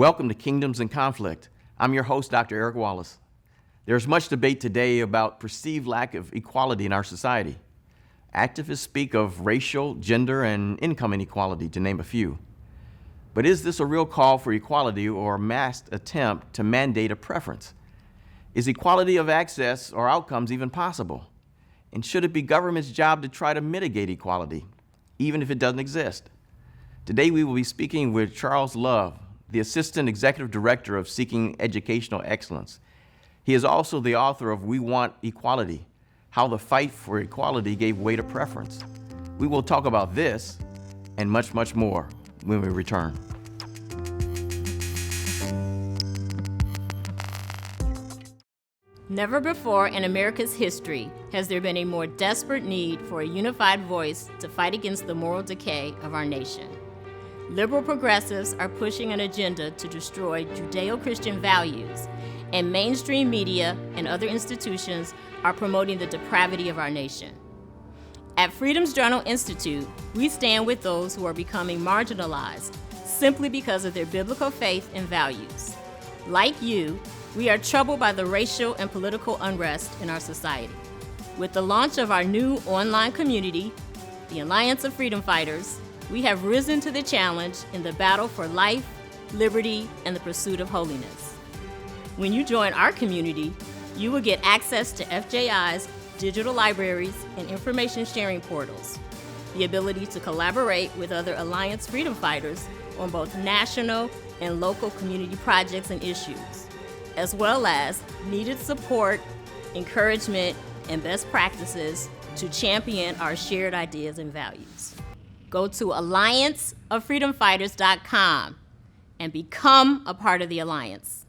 Welcome to Kingdoms in Conflict. I'm your host, Dr. Eric Wallace. There's much debate today about perceived lack of equality in our society. Activists speak of racial, gender, and income inequality, to name a few. But is this a real call for equality or a masked attempt to mandate a preference? Is equality of access or outcomes even possible? And should it be government's job to try to mitigate equality, even if it doesn't exist? Today we will be speaking with Charles Love, the Assistant Executive Director of Seeking Educational Excellence. He is also the author of We Want Equality, How the Fight for Equality Gave Way to Preference. We will talk about this and much, much more when we return. Never before in America's history has there been a more desperate need for a unified voice to fight against the moral decay of our nation. Liberal progressives are pushing an agenda to destroy Judeo-Christian values, and mainstream media and other institutions are promoting the depravity of our nation. At Freedom's Journal Institute, we stand with those who are becoming marginalized simply because of their biblical faith and values. Like you, we are troubled by the racial and political unrest in our society. With the launch of our new online community, the Alliance of Freedom Fighters, we have risen to the challenge in the battle for life, liberty, and the pursuit of holiness. When you join our community, you will get access to FJI's digital libraries and information sharing portals, the ability to collaborate with other Alliance Freedom Fighters on both national and local community projects and issues, as well as needed support, encouragement, and best practices to champion our shared ideas and values. Go to allianceoffreedomfighters.com and become a part of the Alliance.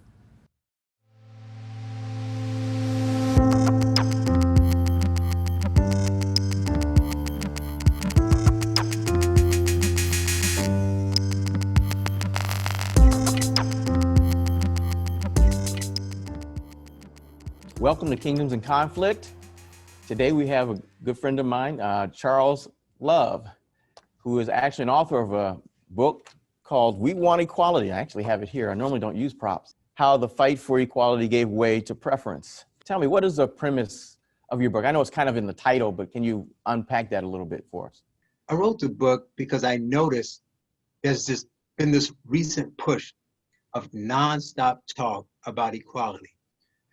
Welcome to Kingdoms in Conflict. Today we have a good friend of mine, Charles Love, who is actually an author of a book called We Want Equality. I actually have it here. I normally don't use props. How the Fight for Equality Gave Way to Preference. Tell me, what is the premise of your book? I know it's kind of in the title, but can you unpack that a little bit for us? I wrote the book because I noticed there's been this recent push of nonstop talk about equality.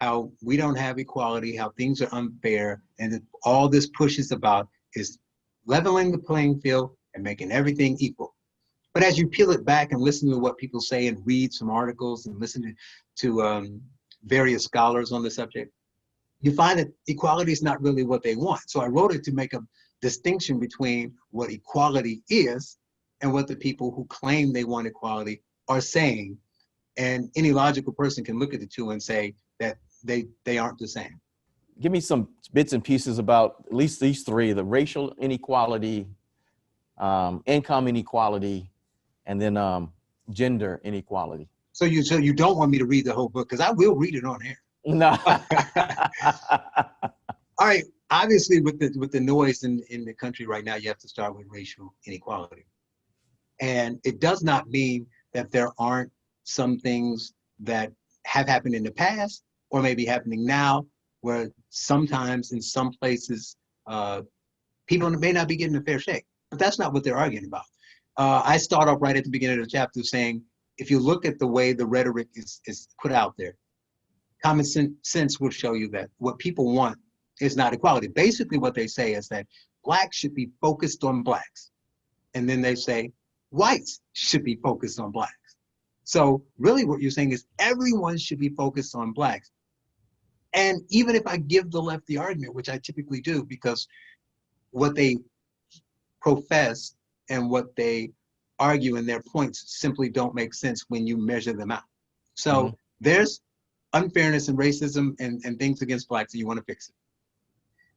How we don't have equality, how things are unfair, and that all this push is about is leveling the playing field and making everything equal. But as you peel it back and listen to what people say and read some articles and listen to various scholars on the subject, you find that equality is not really what they want. So I wrote it to make a distinction between what equality is and what the people who claim they want equality are saying. And any logical person can look at the two and say that they aren't the same. Give me some bits and pieces about at least these three: the racial inequality, income inequality, and then gender inequality. So you don't want me to read the whole book, because I will read it on air. No. All right. Obviously, with the noise in the country right now, you have to start with racial inequality. And it does not mean that there aren't some things that have happened in the past or maybe happening now, where sometimes in some places, people may not be getting a fair shake. But that's not what they're arguing about. I start off right at the beginning of the chapter saying, if you look at the way the rhetoric is put out there, common sense will show you that what people want is not equality. Basically what they say is that blacks should be focused on blacks. And then they say whites should be focused on blacks. So really what you're saying is everyone should be focused on blacks. And even if I give the left the argument, which I typically do, because what they profess and what they argue in their points simply don't make sense when you measure them out. So there's unfairness and racism and things against blacks, and you want to fix it.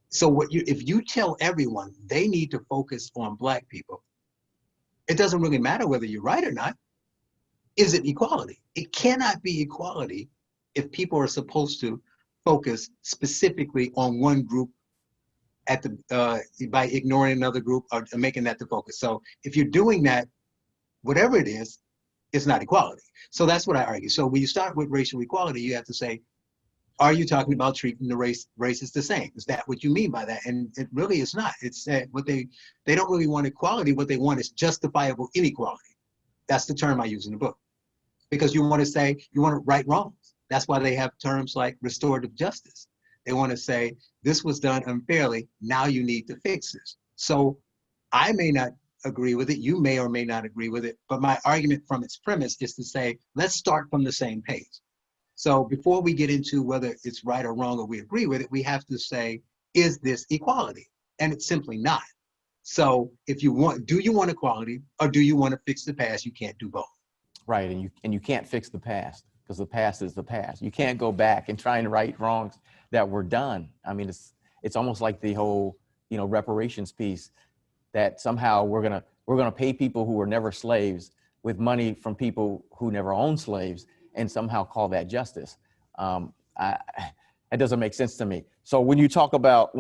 So if you tell everyone they need to focus on black people, it doesn't really matter whether you're right or not. Is it equality? It cannot be equality if people are supposed to focus specifically on one group by ignoring another group or making that the focus. So if you're doing that, whatever it is, it's not equality. So that's what I argue. So when you start with racial equality, you have to say, are you talking about treating the races the same? Is that what you mean by that? And it really is not. It's what they don't really want equality. What they want is justifiable inequality. That's the term I use in the book, because you want to say, you want to right wrongs. That's why they have terms like restorative justice. They want to say, this was done unfairly, now you need to fix this. So I may not agree with it, you may or may not agree with it, but my argument from its premise is to say, let's start from the same page. So before we get into whether it's right or wrong or we agree with it, we have to say, is this equality? And it's simply not. So if you want, do you want equality or do you want to fix the past? You can't do both. Right, and you can't fix the past because the past is the past. You can't go back and try and right wrongs that were done. I mean, it's almost like the whole, reparations piece, that somehow we're gonna pay people who were never slaves with money from people who never owned slaves, and somehow call that justice. It doesn't make sense to me. So when we talk about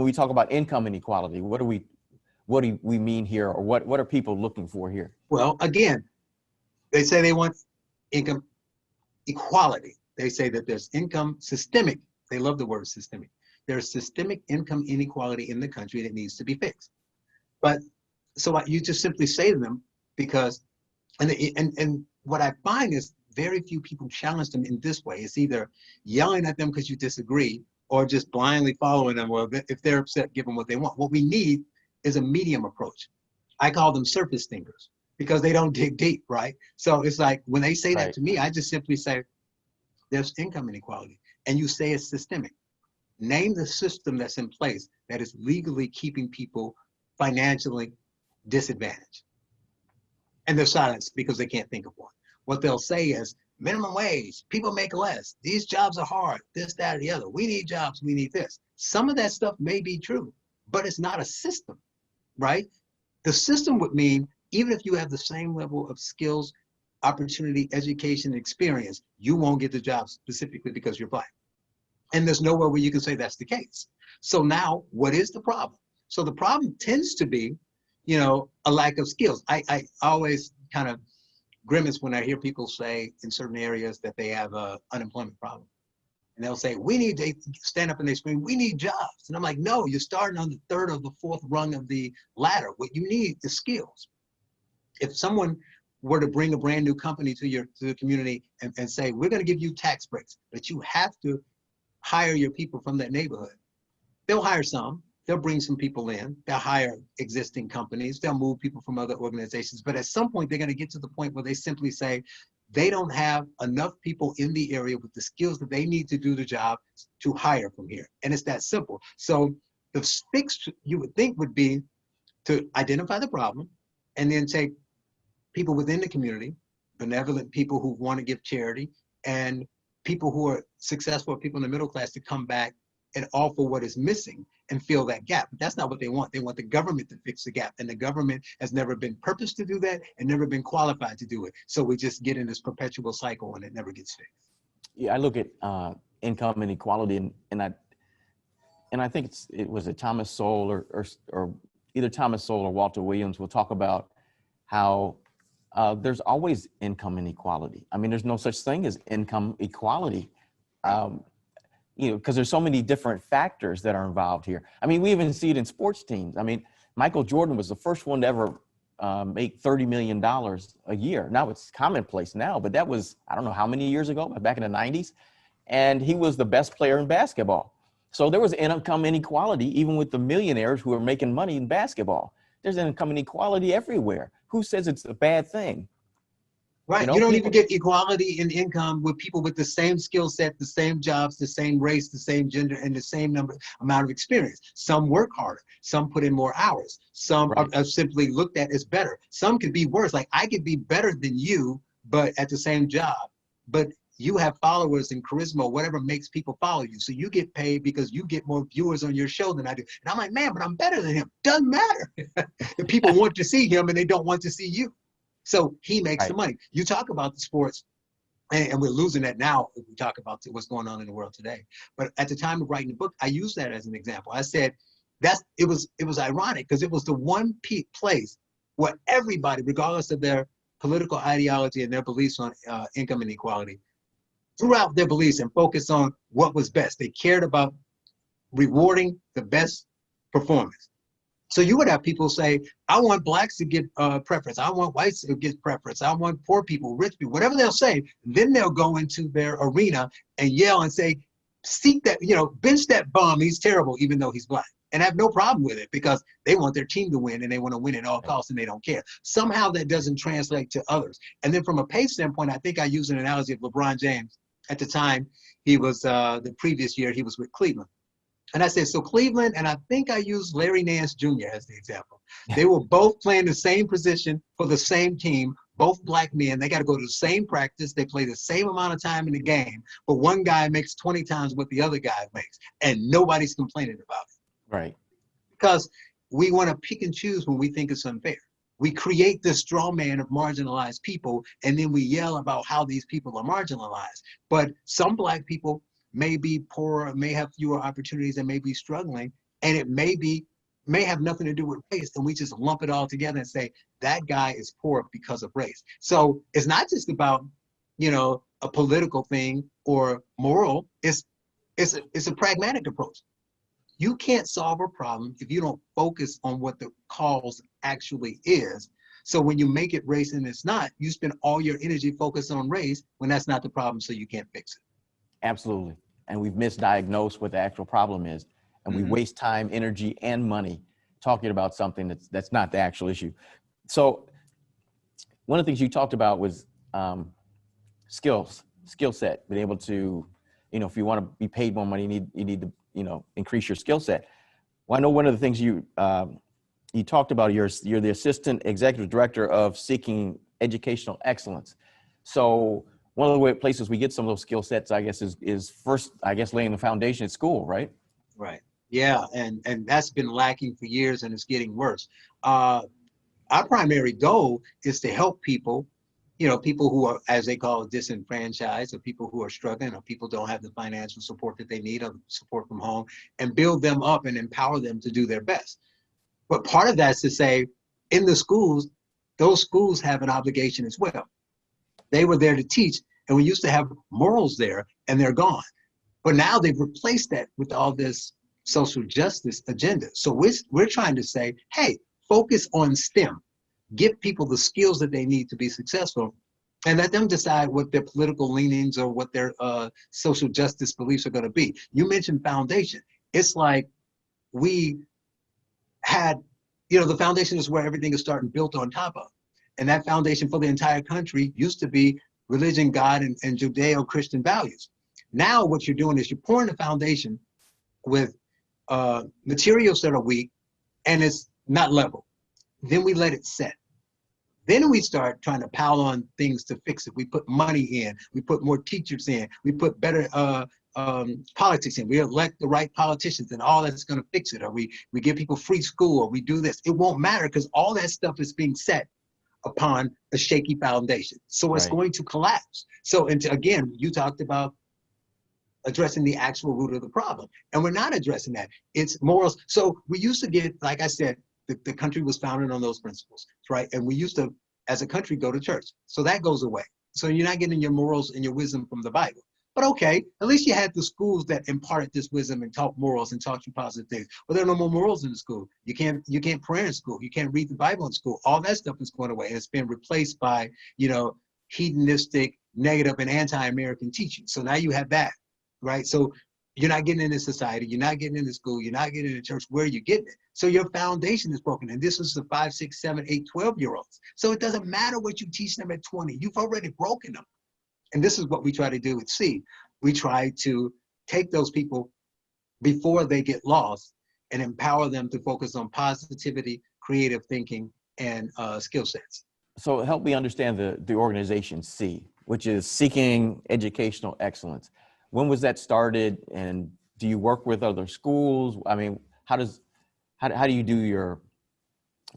income inequality, what do we mean here, or what are people looking for here? Well, again, they say they want income equality. They say that there's income systemic. They love the word systemic. There's systemic income inequality in the country that needs to be fixed. But so you just simply say to them, because, and what I find is very few people challenge them in this way. It's either yelling at them because you disagree, or just blindly following them. Well, if they're upset, give them what they want. What we need is a medium approach. I call them surface thinkers, because they don't dig deep, right? So it's like, when they say that to me, I just simply say, there's income inequality, and you say it's systemic. Name the system that's in place that is legally keeping people financially disadvantaged. And they're silenced because they can't think of one. What they'll say is minimum wage, people make less, these jobs are hard, this, that, or the other. We need jobs, we need this. Some of that stuff may be true, but it's not a system, right? The system would mean, even if you have the same level of skills, opportunity, education, experience, you won't get the job specifically because you're Black. And there's nowhere where you can say that's the case. So now, what is the problem? So the problem tends to be, a lack of skills. I always kind of grimace when I hear people say in certain areas that they have a unemployment problem. And they'll say, they stand up and they scream, we need jobs. And I'm like, no, you're starting on the third or the fourth rung of the ladder. What you need is skills. If someone were to bring a brand new company to the community and say, we're going to give you tax breaks, but you have to hire your people from that neighborhood. They'll hire some, they'll bring some people in, they'll hire existing companies, they'll move people from other organizations. But at some point, they're going to get to the point where they simply say, they don't have enough people in the area with the skills that they need to do the job to hire from here. And it's that simple. So the fix, you would think, would be to identify the problem and then take people within the community, benevolent people who want to give charity, and people who are successful, people in the middle class, to come back and offer what is missing and fill that gap. But that's not what they want. They want the government to fix the gap. And the government has never been purposed to do that and never been qualified to do it. So we just get in this perpetual cycle and it never gets fixed. Yeah, I look at income inequality, and I think it was Thomas Sowell or either Thomas Sowell or Walter Williams will talk about how there's always income inequality. I mean, there's no such thing as income equality. Because there's so many different factors that are involved here. I mean, we even see it in sports teams. I mean, Michael Jordan was the first one to ever make $30 million a year. Now it's commonplace now, but that was, I don't know how many years ago, back in the 90s. And he was the best player in basketball. So there was income inequality, even with the millionaires who are making money in basketball. There's income inequality everywhere. Who says it's a bad thing? Right. You don't even get equality in income with people with the same skill set, the same jobs, the same race, the same gender, and the same amount of experience. Some work harder. Some put in more hours. Some are simply looked at as better. Some could be worse. Like, I could be better than you, but at the same job. But you have followers and charisma, whatever makes people follow you. So you get paid because you get more viewers on your show than I do. And I'm like, man, but I'm better than him. Doesn't matter. The people want to see him and they don't want to see you. So he makes the money. You talk about the sports, and we're losing that now if we talk about what's going on in the world today. But at the time of writing the book, I used that as an example. I said it was ironic because it was the one place where everybody, regardless of their political ideology and their beliefs on income inequality, threw out their beliefs and focused on what was best. They cared about rewarding the best performance. So you would have people say, I want blacks to get preference. I want whites to get preference. I want poor people, rich people, whatever they'll say. Then they'll go into their arena and yell and say, seek that, bench that bum. He's terrible, even though he's black. And have no problem with it because they want their team to win and they want to win at all costs and they don't care. Somehow that doesn't translate to others. And then from a pay standpoint, I think I used an analogy of LeBron James. At the time, he was, the previous year, he was with Cleveland. And I said, so Cleveland, and I think I used Larry Nance Jr. as the example. They were both playing the same position for the same team, both black men. They got to go to the same practice. They play the same amount of time in the game, but one guy makes 20 times what the other guy makes, and nobody's complaining about it. Right. Because we want to pick and choose when we think it's unfair. We create this straw man of marginalized people, and then we yell about how these people are marginalized. But some black people may be poorer, may have fewer opportunities, and may be struggling, and it may have nothing to do with race, and we just lump it all together and say that guy is poor because of race. So it's not just about a political thing or moral. It's a pragmatic approach. You can't solve a problem if you don't focus on what the cause actually is. So when you make it race and it's not, you spend all your energy focused on race when that's not the problem, so you can't fix it. Absolutely. And we've misdiagnosed what the actual problem is. And we waste time, energy, and money talking about something that's not the actual issue. So one of the things you talked about was skill set, being able to, if you want to be paid more money, you need to, increase your skill set. Well, I know one of the things you talked about, you're the assistant executive director of Seeking Educational Excellence. So one of the places we get some of those skill sets, I guess, is first, laying the foundation at school, right? Right. Yeah, and that's been lacking for years, and it's getting worse. Our primary goal is to help people, people who are, as they call it, disenfranchised, or people who are struggling, or people don't have the financial support that they need, or support from home, and build them up and empower them to do their best. But part of that is to say, in the schools, those schools have an obligation as well. They were there to teach, and we used to have morals there, and they're gone. But now they've replaced that with all this social justice agenda. So we're trying to say, hey, focus on STEM. Give people the skills that they need to be successful, and let them decide what their political leanings or what their social justice beliefs are going to be. You mentioned foundation. It's like we had, the foundation is where everything is starting built on top of. And that foundation for the entire country used to be religion, God, and Judeo-Christian values. Now what you're doing is you're pouring the foundation with materials that are weak, and it's not level. Then we let it set. Then we start trying to pile on things to fix it. We put money in, we put more teachers in, we put better politics in, we elect the right politicians, and all that's going to fix it. Or we give people free school, or we do this. It won't matter because all that stuff is being set upon a shaky foundation. So it's going to collapse. So, and again, you talked about addressing the actual root of the problem, and we're not addressing that. It's morals. So we used to get, like I said, the country was founded on those principles, right? And we used to, as a country, go to church. So that goes away. So you're not getting your morals and your wisdom from the Bible. But okay, at least you had the schools that imparted this wisdom and taught morals and taught you positive things. But there are no more morals in the school. You can't pray in school. You can't read the Bible in school. All that stuff is going away, and it's been replaced by, hedonistic, negative, and anti-American teaching. So now you have that, right? So you're not getting into society. You're not getting into school. You're not getting into church. Where are you getting it? So your foundation is broken. And this is the 5, 6, 7, 8, 12-year-olds. So it doesn't matter what you teach them at 20. You've already broken them. And this is what we try to do at SEED. We try to take those people before they get lost and empower them to focus on positivity, creative thinking, and skill sets. So help me understand the organization SEED, which is Seeking Educational Excellence. When was that started, and do you work with other schools? I mean, how do you do your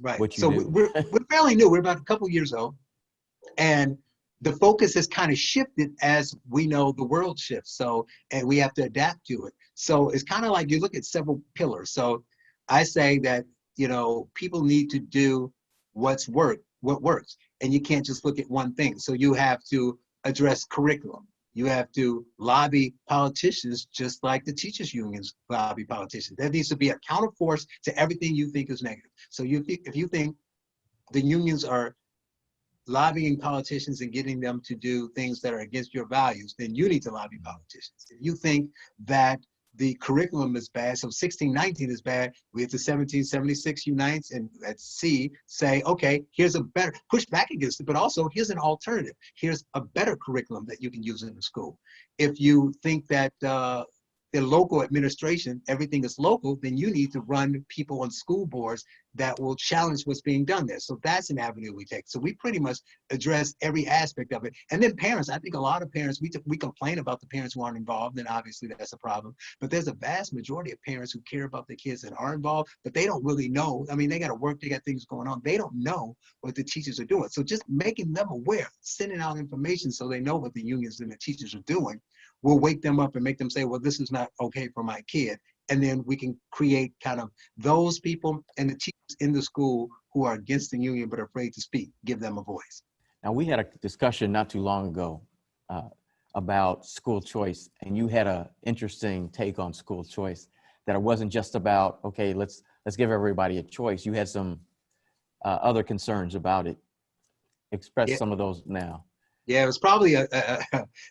what you do? We're fairly new. We're about a couple years old, and the focus has kind of shifted as we know the world shifts. So, and we have to adapt to it. So it's kind of like you look at several pillars. So I say that people need to do what works. and you can't just look at one thing. So you have to address curriculum. You have to lobby politicians just like the teachers unions lobby politicians. There needs to be a counterforce to everything you think is negative. So if you think the unions are lobbying politicians and getting them to do things that are against your values, then you need to lobby politicians. If you think that the curriculum is bad, so 1619 is bad, we have the 1776 unites and at C say, okay, here's a better, push back against it, but also here's an alternative. Here's a better curriculum that you can use in the school. If you think that the local administration, everything is local, then you need to run people on school boards that will challenge what's being done there. So that's an avenue we take. So we pretty much address every aspect of it. And then parents, I think a lot of parents, we complain about the parents who aren't involved, and obviously that's a problem. But there's a vast majority of parents who care about the kids that are involved, but they don't really know. I mean, they got to work, they got things going on. They don't know what the teachers are doing. So just making them aware, sending out information so they know what the unions and the teachers are doing, will wake them up and make them say, well, this is not okay for my kid. And then we can create kind of those people and the teachers in the school who are against the union but are afraid to speak, give them a voice. Now, we had a discussion not too long ago about school choice, and you had an interesting take on school choice, that it wasn't just about, okay, let's give everybody a choice. You had some other concerns about it. Express some of those now. Yeah, it was probably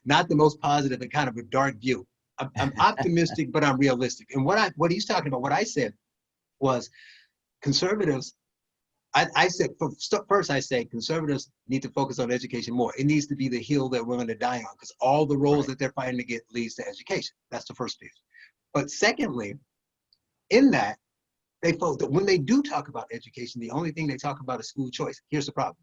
not the most positive and kind of a dark view. I'm optimistic, but I'm realistic. And what he's talking about, what I said was conservatives, I said, first I say conservatives need to focus on education more. It needs to be the hill that we're going to die on, because all the roles that they're fighting to get leads to education. That's the first piece. But secondly, in that, they focus that when they do talk about education, the only thing they talk about is school choice. Here's the problem.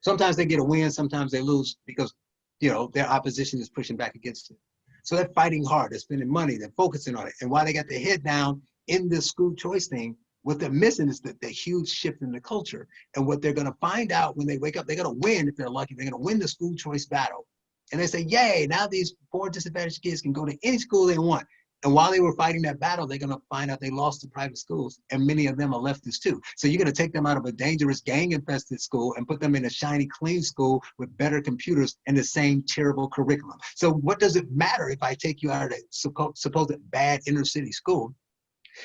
Sometimes they get a win, sometimes they lose because, their opposition is pushing back against it. So they're fighting hard, they're spending money, they're focusing on it. And while they got their head down in this school choice thing, what they're missing is the huge shift in the culture. And what they're gonna find out when they wake up, they're gonna win, if they're lucky, they're gonna win the school choice battle. And they say, yay, now these poor disadvantaged kids can go to any school they want. And while they were fighting that battle, they're going to find out they lost to private schools, and many of them are leftists too. So you're going to take them out of a dangerous gang-infested school and put them in a shiny, clean school with better computers and the same terrible curriculum. So what does it matter if I take you out of a supposed bad inner city school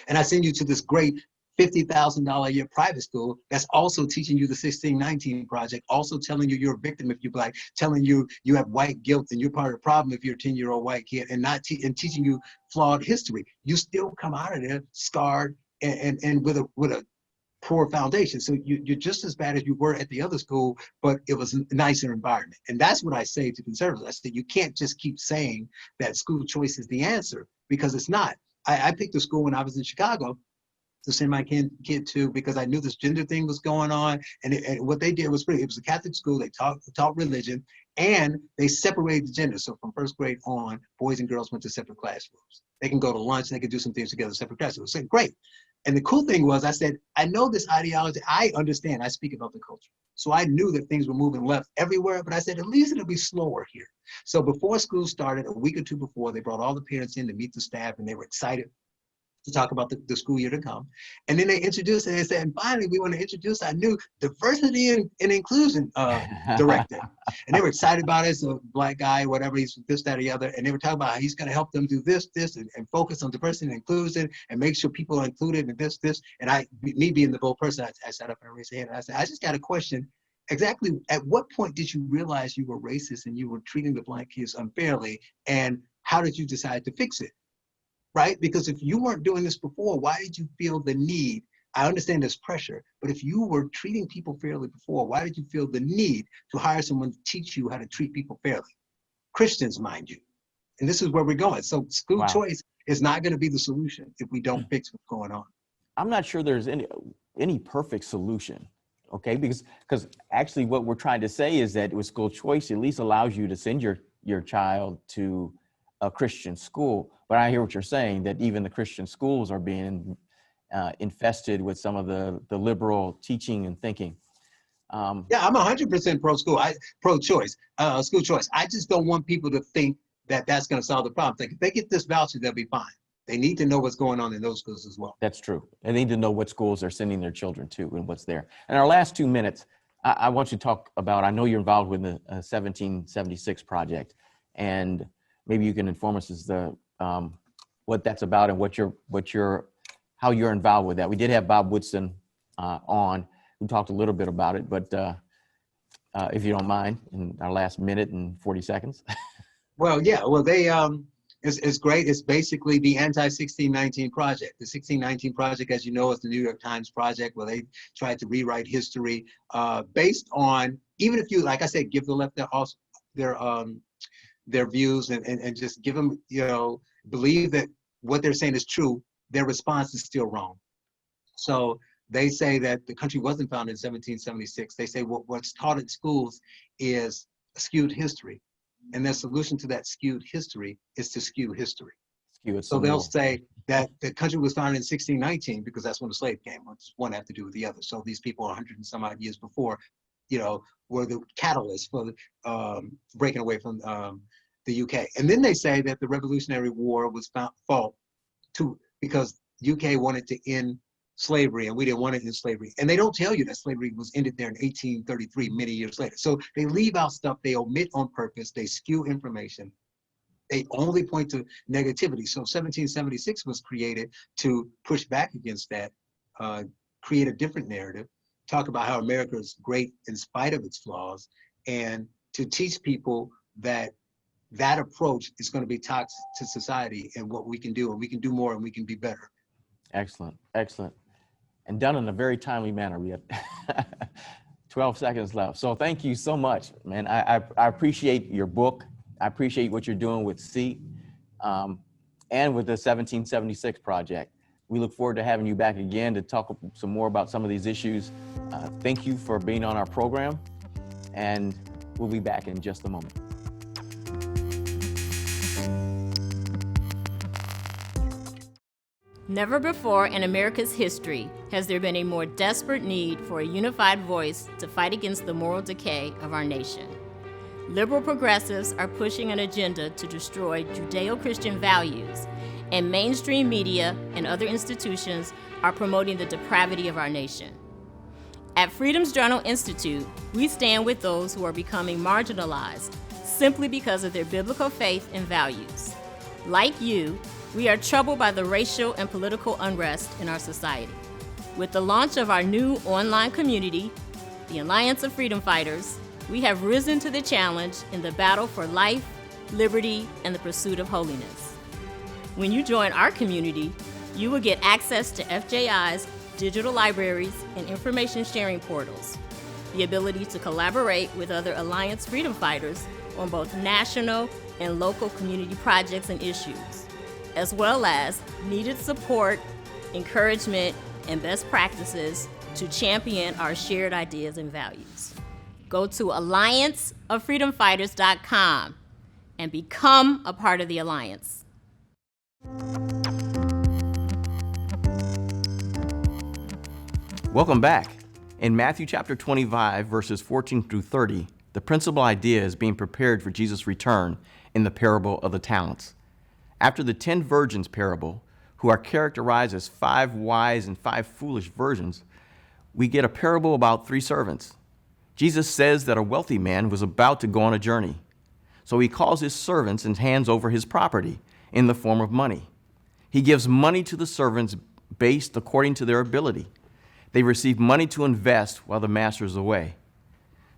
and I send you to this great $50,000 a year private school that's also teaching you the 1619 project, also telling you you're a victim if you're Black, telling you you have white guilt and you're part of the problem if you're a 10-year-old white kid, and not teaching you flawed history. You still come out of there scarred and with a poor foundation. So you're just as bad as you were at the other school, but it was a nicer environment. And that's what I say to conservatives. I say you can't just keep saying that school choice is the answer, because it's not. I picked a school when I was in Chicago to send my kid to, because I knew this gender thing was going on. And what they did was it was a Catholic school. They taught religion, and they separated the gender. So from first grade on, boys and girls went to separate classrooms. They can go to lunch, and they can do some things together, separate classrooms. I said, great. And the cool thing was, I said, I know this ideology. I understand. I speak about the culture. So I knew that things were moving left everywhere, but I said, at least it'll be slower here. So before school started, a week or two before, they brought all the parents in to meet the staff, and they were excited to talk about the school year to come. And then they introduced it and said, and finally, we want to introduce our new diversity and inclusion director. And they were excited about it. So Black guy, whatever, he's this, that, or the other. And they were talking about how he's going to help them do this, and focus on diversity and inclusion and make sure people are included in this. And me being the bold person, I sat up and raised my hand and I said, I just got a question. Exactly at what point did you realize you were racist and you were treating the Black kids unfairly? And how did you decide to fix it? Right? Because if you weren't doing this before, why did you feel the need? I understand there's pressure, but if you were treating people fairly before, why did you feel the need to hire someone to teach you how to treat people fairly? Christians, mind you. And this is where we're going. So school choice is not going to be the solution if we don't fix what's going on. I'm not sure there's any perfect solution, okay? Because actually what we're trying to say is that with school choice, it at least allows you to send your child to a Christian school. But I hear what you're saying, that even the Christian schools are being infested with some of the liberal teaching and thinking. Yeah, I'm 100% pro-school, pro-choice, school choice. I just don't want people to think that that's going to solve the problem. If they get this voucher, they'll be fine. They need to know what's going on in those schools as well. That's true. They need to know what schools they're sending their children to and what's there. In our last 2 minutes, I want you to talk about, I know you're involved with the 1776 project, and maybe you can inform us as to what that's about and how you're involved with that. We did have Bob Woodson on, who talked a little bit about it, but if you don't mind, in our last minute and 40 seconds. Well, yeah, well, it's great. It's basically the anti-1619 project. The 1619 project, as you know, is the New York Times project where they tried to rewrite history based on, even if you, like I said, give the left their views and just give them, believe that what they're saying is true, their response is still wrong. So they say that the country wasn't founded in 1776. They say what's taught in schools is skewed history. And their solution to that skewed history is to skew history. So they'll say that the country was founded in 1619 because that's when the slave came. One have to do with the other. So these people 100 and some odd years before, were the catalyst for breaking away from the UK. And then they say that the Revolutionary War was fault because UK wanted to end slavery and we didn't want to end slavery. And they don't tell you that slavery was ended there in 1833, many years later. So they leave out stuff, they omit on purpose, they skew information. They only point to negativity. So 1776 was created to push back against that, create a different narrative, talk about how America is great in spite of its flaws, and to teach people that that approach is going to be toxic to society and what we can do, and we can do more and we can be better. Excellent, excellent. And done in a very timely manner. We have 12 seconds left. So thank you so much, man. I appreciate your book. I appreciate what you're doing with SEAT and with the 1776 project. We look forward to having you back again to talk some more about some of these issues. Thank you for being on our program, and we'll be back in just a moment. Never before in America's history has there been a more desperate need for a unified voice to fight against the moral decay of our nation. Liberal progressives are pushing an agenda to destroy Judeo-Christian values, and mainstream media and other institutions are promoting the depravity of our nation. At Freedom's Journal Institute, we stand with those who are becoming marginalized simply because of their biblical faith and values. Like you, we are troubled by the racial and political unrest in our society. With the launch of our new online community, the Alliance of Freedom Fighters, we have risen to the challenge in the battle for life, liberty, and the pursuit of holiness. When you join our community, you will get access to FJI's digital libraries and information sharing portals, the ability to collaborate with other Alliance Freedom Fighters on both national and local community projects and issues, as well as needed support, encouragement, and best practices to champion our shared ideas and values. Go to allianceoffreedomfighters.com and become a part of the Alliance. Welcome back. In Matthew chapter 25, verses 14 through 30, the principal idea is being prepared for Jesus' return in the parable of the talents. After the 10 virgins parable, who are characterized as 5 wise and 5 foolish virgins, we get a parable about 3 servants. Jesus says that a wealthy man was about to go on a journey. So he calls his servants and hands over his property in the form of money. He gives money to the servants based according to their ability. They receive money to invest while the master is away.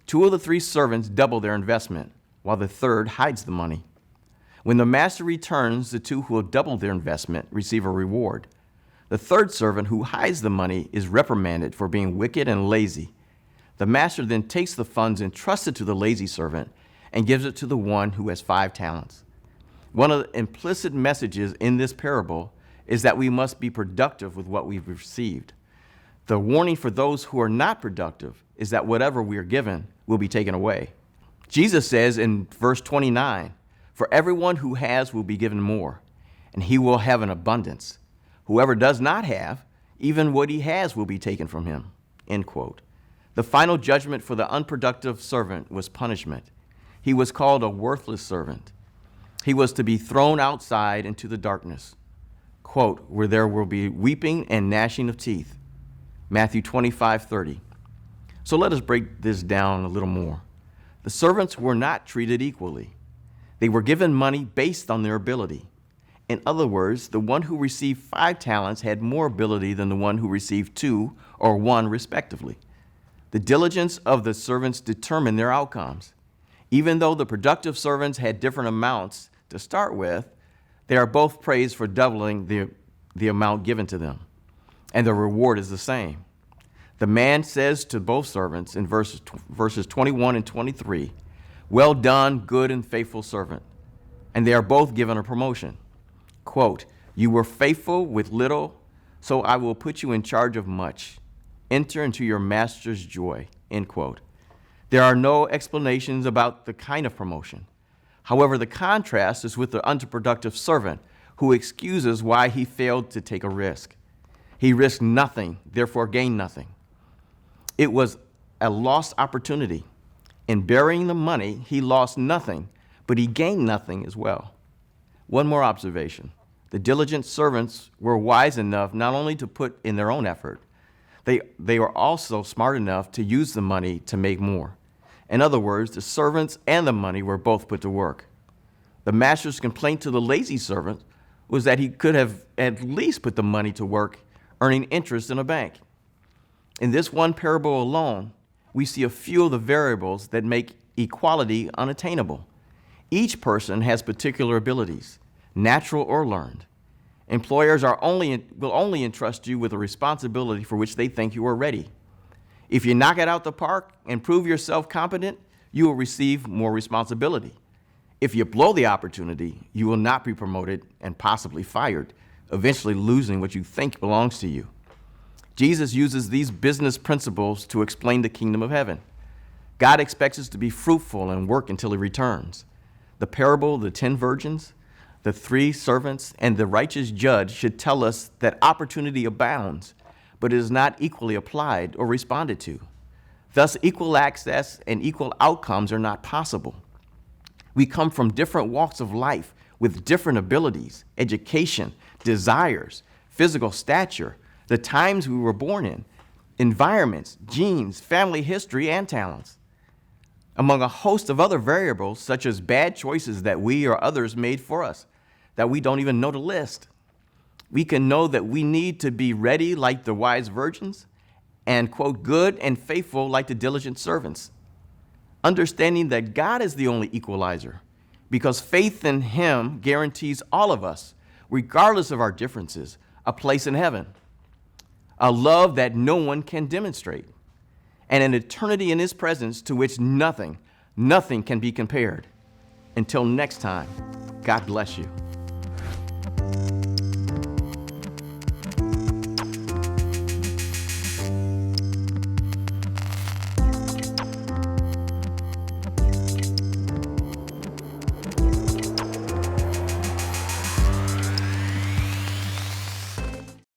2 of the 3 servants double their investment, while the third hides the money. When the master returns, the 2 who have doubled their investment receive a reward. The third servant who hides the money is reprimanded for being wicked and lazy. The master then takes the funds entrusted to the lazy servant and gives it to the one who has 5 talents. One of the implicit messages in this parable is that we must be productive with what we've received. The warning for those who are not productive is that whatever we are given will be taken away. Jesus says in verse 29, "For everyone who has will be given more, and he will have an abundance. Whoever does not have, even what he has will be taken from him." End quote. The final judgment for the unproductive servant was punishment. He was called a worthless servant. He was to be thrown outside into the darkness, quote, "where there will be weeping and gnashing of teeth." Matthew 25:30. So let us break this down a little more. The servants were not treated equally. They were given money based on their ability. In other words, the one who received 5 talents had more ability than the one who received 2 or 1 respectively. The diligence of the servants determined their outcomes. Even though the productive servants had different amounts to start with, they are both praised for doubling the amount given to them, and the reward is the same. The man says to both servants in verses 21 and 23, "Well done, good and faithful servant," and they are both given a promotion. Quote, "You were faithful with little, so I will put you in charge of much. Enter into your master's joy," end quote. There are no explanations about the kind of promotion. However, the contrast is with the underproductive servant who excuses why he failed to take a risk. He risked nothing, therefore gained nothing. It was a lost opportunity. In burying the money, he lost nothing, but he gained nothing as well. One more observation. The diligent servants were wise enough not only to put in their own effort, they were also smart enough to use the money to make more. In other words, the servants and the money were both put to work. The master's complaint to the lazy servant was that he could have at least put the money to work, earning interest in a bank. In this one parable alone, we see a few of the variables that make equality unattainable. Each person has particular abilities, natural or learned. Employers will only entrust you with a responsibility for which they think you are ready. If you knock it out the park and prove yourself competent, you will receive more responsibility. If you blow the opportunity, you will not be promoted and possibly fired, eventually losing what you think belongs to you. Jesus uses these business principles to explain the kingdom of heaven. God expects us to be fruitful and work until he returns. The parable of the 10 virgins, the 3 servants, and the righteous judge should tell us that opportunity abounds, but it is not equally applied or responded to. Thus, equal access and equal outcomes are not possible. We come from different walks of life with different abilities, education, desires, physical stature, the times we were born in, environments, genes, family history, and talents. Among a host of other variables, such as bad choices that we or others made for us, that we don't even know to list. We can know that we need to be ready like the wise virgins and, quote, good and faithful like the diligent servants. Understanding that God is the only equalizer, because faith in him guarantees all of us, regardless of our differences, a place in heaven, a love that no one can demonstrate, and an eternity in his presence to which nothing can be compared. Until next time, God bless you.